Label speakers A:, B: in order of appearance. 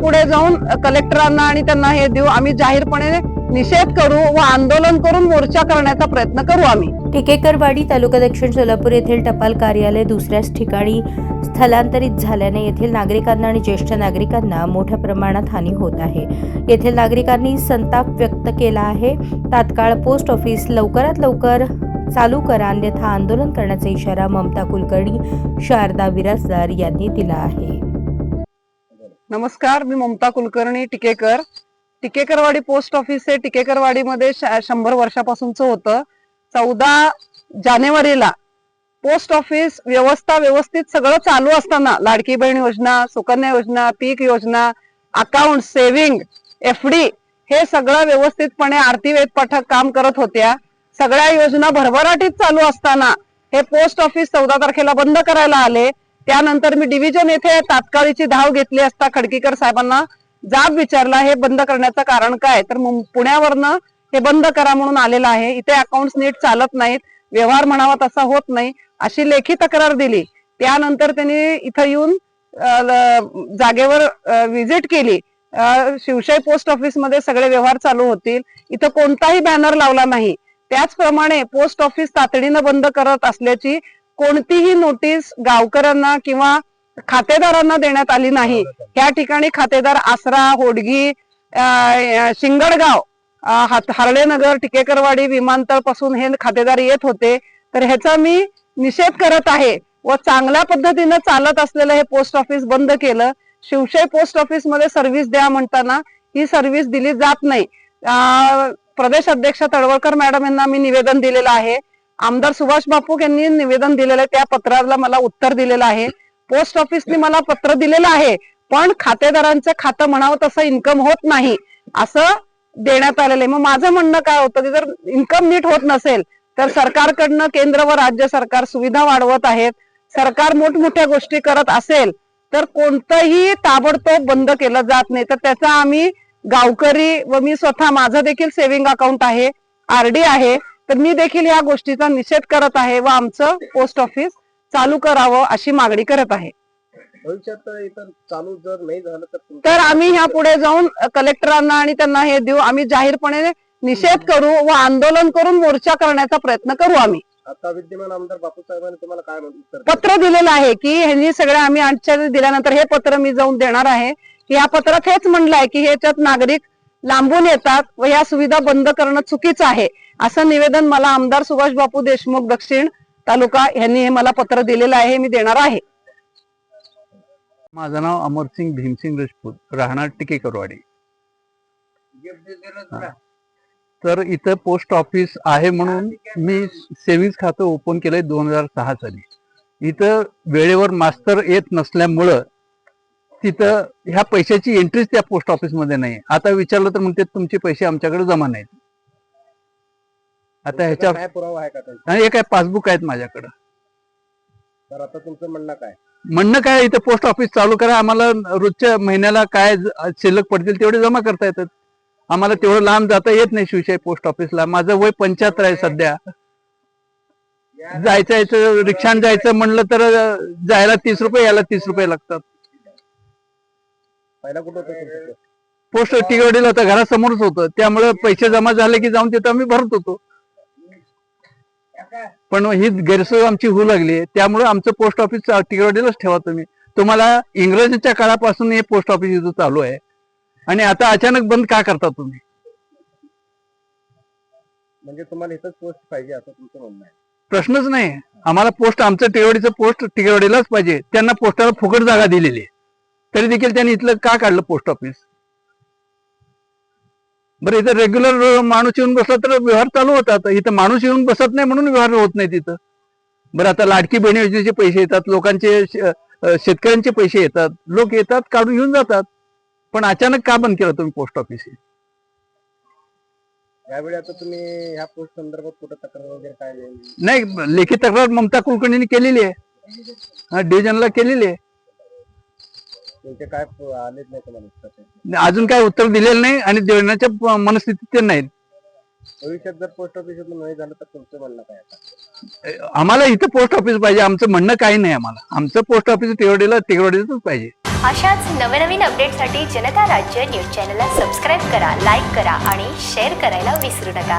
A: पुढे जाऊन कलेक्टरांना आणि त्यांना हे देऊ, आम्ही जाहीरपणे निषेध करू व आंदोलन करून मोर्चा करण्याचा प्रयत्न करू आम्ही।
B: टिकेकरवाडी तालुका दक्षिण सोलापूर येथील टपाल कार्यालय दुसऱ्याच ठिकाणी स्थलांतरित झाल्याने येथील नागरिकांना आणि ज्येष्ठ नागरिकांना मोठ्या प्रमाणात हानी होत आहे। येथील नागरिकांनी संताप व्यक्त केला आहे। तात्काळ पोस्ट ऑफिस लवकरात लवकर चालू करा, अन्यथा आंदोलन करण्याचा इशारा ममता कुलकर्णी शारदा विराजदार यांनी दिला आहे।
A: नमस्कार, मी ममता कुलकर्णी टिकेकर। टिकेकरवाडी पोस्ट ऑफिस हे टिकेकरवाडीमध्ये 100 वर्षापासूनच होतं। 14 जानेवारीला पोस्ट ऑफिस व्यवस्थित सगळं चालू असताना लाडकी बहीण योजना, सुकन्या योजना, पीक योजना, अकाउंट, सेव्हिंग, एफडी हे सगळं व्यवस्थितपणे आरती वेद पाठक काम करत होत्या। सगळ्या योजना भरभराटीत चालू असताना हे पोस्ट ऑफिस 14 तारखेला बंद करायला आले। त्यानंतर मी डिव्हिजन येथे तात्काळीची धाव घेतली असता खडकीकर साहेबांना जाब विचारला, हे बंद करण्याचं कारण काय, तर पुण्यावरनं हे बंद करा म्हणून आलेलं आहे। इथे अकाउंट्स नीट चालत नाहीत, व्यवहार म्हणावा तसा होत नाही अशी लेखी तक्रार दिली। त्यानंतर त्यांनी इथं येऊन जागेवर व्हिजिट केली। शिवशाही पोस्ट ऑफिस मध्ये सगळे व्यवहार चालू होतील, इथं कोणताही बॅनर लावला नाही। त्याचप्रमाणे पोस्ट ऑफिस तातडीनं बंद करत असल्याची कोणतीही नोटीस गावकऱ्यांना किंवा खातेदारांना देण्यात आली नाही। या ठिकाणी खातेदार आसरा, होडगी, शिंगडगाव, हरळेनगर, टिकेकरवाडी, विमानतळ पासून हे खातेदार येत होते। तर ह्याचा मी निषेध करत आहे व चांगल्या पद्धतीनं चालत असलेलं हे पोस्ट ऑफिस बंद केलं। शिवशाही पोस्ट ऑफिस मध्ये सर्व्हिस द्या म्हणताना ही सर्व्हिस दिली जात नाही। प्रदेश अध्यक्ष तळवळकर मॅडम यांना मी निवेदन दिलेलं आहे। आमदार सुभाष बापू यांनी निवेदन दिलेलं आहे, त्या पत्राला मला उत्तर दिलेलं आहे। पोस्ट ऑफिसने मला पत्र दिलेलं आहे, पण खातेदारांचं खातं म्हणावं तसं इन्कम होत नाही असं देण्यात आलेलं आहे। मग माझं म्हणणं काय होतं की जर इन्कम नीट होत नसेल तर सरकारकडनं केंद्र व राज्य सरकार सुविधा वाढवत आहेत, सरकार मोठमोठ्या गोष्टी करत असेल तर कोणतंही ताबडतोब बंद केलं जात नाही। तर त्याचा आम्ही गावकरी व मी स्वतः, माझं देखील सेव्हिंग अकाउंट आहे, आरडी आहे, तर मी देखील या गोष्टीचा निषेध करत आहे व आमचं पोस्ट ऑफिस चालू करावं अशी मागणी करत आहे।
C: भविष्यात इतर चालू जर नाही झालं
A: तर आम्ही ह्या पुढे जाऊन कलेक्टरांना आणि त्यांना हे देऊ, आम्ही जाहीरपणे निषेध करू व आंदोलन करून मोर्चा करण्याचा प्रयत्न करू आम्ही।
C: आता विद्यमान आमदार बापू साहेबांनी तुम्हाला काय उत्तर
A: पत्र दिलेलं आहे की ह्यांनी सगळ्या आम्ही आश्चर्य दिल्यानंतर हे पत्र मी जाऊन देणार आहे की या पत्रात हेच म्हणलं आहे की ह्याच्यात नागरिक लांबून येतात व या सुविधा बंद करणं चुकीचं आहे असं निवेदन मला आमदार सुभाष बापू देशमुख दक्षिण तालुका यांनी हे मला पत्र दिलेलं आहे, हे मी देणार आहे।
D: माझं नाव अमरसिंग भीमसिंग राजपूत, राहणार टिकेकरवाडी। तर इथं पोस्ट ऑफिस आहे म्हणून मी सेव्हिंग्स खातं ओपन केलंय 2006 साली। इथं वेळेवर मास्तर येत नसल्यामुळं तिथं ह्या पैशाची एंट्रीच त्या पोस्ट ऑफिस मध्ये नाही। आता विचारलं तर म्हणते तुमचे पैसे आमच्याकडे जमा नाहीत। आता ह्याच्या
C: काय पुरावा आहे का त्यांचा?
D: हे काय पासबुक आहेत माझ्याकडे।
C: तर आता तुमचं म्हणणं काय?
D: म्हणणं काय, इथं पोस्ट ऑफिस चालू करा, आम्हाला रोजच्या महिन्याला काय शिल्लक पडतील तेवढे जमा करता येतात। आम्हाला तेवढं लांब जाता येत नाही शिवशाही पोस्ट ऑफिसला। माझं वय 75 आहे सध्या। जायचं रिक्षाने जायचं म्हणलं तर जायला 30 रुपये, यायला 30 रुपये लागतात।
C: पहिला कुठं होतं?
D: पोस्ट टिकेवाडीला होतं, घरासमोरच होतं, त्यामुळे पैसे जमा झाले की जाऊन तिथं आम्ही भरत होतो। पण ही गैरसोय आमची होऊ लागली, त्यामुळे आमचं पोस्ट ऑफिस टिकेवाडीलाच ठेवा तुम्ही। तुम्हाला इंग्रजांच्या काळापासून हे पोस्ट ऑफिस इथं चालू आहे आणि आता अचानक बंद का करता तुम्ही?
C: म्हणजे तुम्हाला इथंच पोस्ट पाहिजे असं तुमचं म्हणणं आहे?
D: प्रश्नच नाही, आम्हाला पोस्ट, आमचं टिकेवाडीचं पोस्ट टिकेवाडीलाच पाहिजे। त्यांना पोस्टाला फुकट जागा दिलेली आहे, तरी देखील त्यांनी इथलं का काढलं पोस्ट ऑफिस? बरं, इथं रेग्युलर माणूस येऊन बसला तर व्यवहार चालू होतात, इथं माणूस येऊन बसत नाही म्हणून व्यवहार होत नाही तिथं। बरं, आता लाडकी बहीण योजनेचे पैसे येतात, लोकांचे शेतकऱ्यांचे पैसे येतात, लोक येतात काढून घेऊन जातात, पण अचानक का बंद केलं तुम्ही पोस्ट ऑफिस?
C: यावेळी आता तुम्ही ह्या पोस्ट संदर्भात कुठं तक्रार वगैरे काय?
D: नाही, लेखी तक्रार ममता कुलकर्णींनी केलेली आहे, डिव्हिजनला केलेली आहे।
C: त्यांचे काय आलेच नाही तुम्हाला?
D: अजून काय उत्तर दिलेलं नाही आणि देण्याच्या मनस्थितीत ते नाहीत।
C: भविष्यात जर पोस्ट ऑफिस नाही झालं तर तुमचं म्हणणं काय आता?
D: आम्हाला इथं पोस्ट ऑफिस पाहिजे, आमचं म्हणणं काही नाही। आम्हाला आमचं पोस्ट ऑफिस टिकेवाडीलाच पाहिजे।
E: अशाच नवनवीन अपडेटसाठी जनता राज्य न्यूज चॅनलला सबस्क्राईब करा, लाईक करा आणि शेअर करायला विसरू नका.